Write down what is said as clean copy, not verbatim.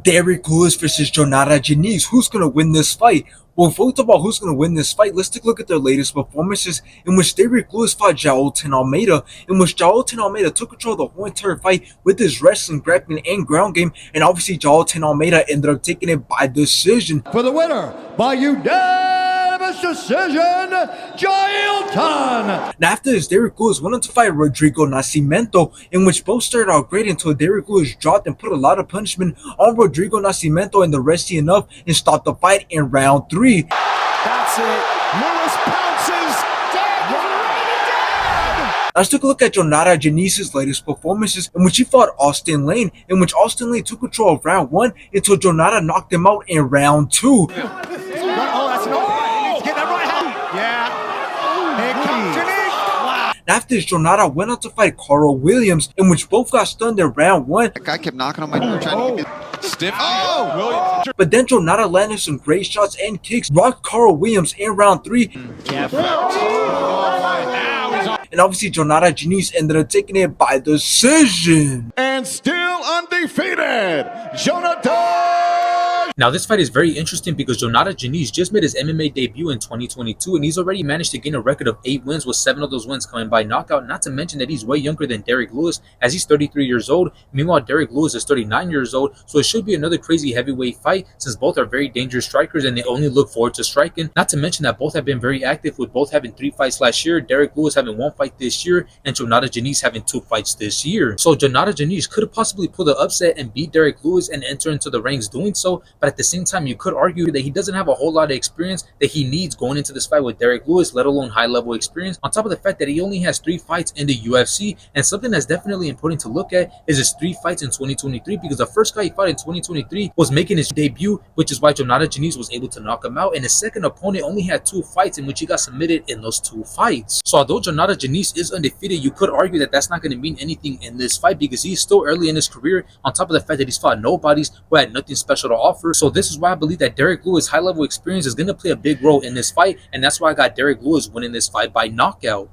Derrick Lewis versus Jhonata Diniz. Who's going to win this fight? Well, before we talk about who's going to win this fight, let's take a look at their latest performances, in which Derrick Lewis fought Jhonata Almeida, in which Jhonata Almeida took control of the whole entire fight with his wrestling, grappling, and ground game, and obviously Jhonata Almeida ended up taking it by decision. For the winner, by unanimous decision, Jhonata. Now after this, Derrick Lewis went on to fight Rodrigo Nascimento, in which both started out great until Derrick Lewis dropped and put a lot of punishment on Rodrigo Nascimento in the resty enough and stopped the fight in round 3. That's it. Lewis pounces. Now let's take a look at Jhonata Diniz's latest performances, in which he fought Austin Lane, in which Austin Lane took control of round 1 until Jhonata knocked him out in round 2. Oh, that's no. Get that right hand. Yeah. Here comes Diniz. Wow. After this, Jhonata went on to fight Carl Williams, in which both got stunned in round 1. That guy kept knocking on my door trying to get me. Stiff. Oh, Williams. But then Jhonata landed some great shots and kicks, rocked Carl Williams in round 3. And obviously Jhonata Diniz ended up taking it by decision. And still undefeated, Jhonata. Now, this fight is very interesting because Jhonata Diniz just made his MMA debut in 2022, and he's already managed to gain a record of 8 wins, with 7 of those wins coming by knockout. Not to mention that he's way younger than Derrick Lewis, as he's 33 years old. Meanwhile, Derrick Lewis is 39 years old, so it should be another crazy heavyweight fight, since both are very dangerous strikers and they only look forward to striking. Not to mention that both have been very active, with both having 3 fights last year, Derrick Lewis having 1 fight this year, and Jhonata Diniz having 2 fights this year. So Jhonata Diniz could have possibly pulled the upset and beat Derrick Lewis and enter into the ranks doing so, but at the same time, you could argue that he doesn't have a whole lot of experience that he needs going into this fight with Derrick Lewis, let alone high-level experience, on top of the fact that he only has 3 fights in the UFC. And something that's definitely important to look at is his 3 fights in 2023, because the first guy he fought in 2023 was making his debut, which is why Jhonata Diniz was able to knock him out, and his second opponent only had 2 fights in which he got submitted in those 2 fights. So although Jhonata Diniz is undefeated, you could argue that that's not going to mean anything in this fight, because he's still early in his career, on top of the fact that he's fought nobodies who had nothing special to offer. So this is why I believe that Derrick Lewis' high-level experience is going to play a big role in this fight, and that's why I got Derrick Lewis winning this fight by knockout.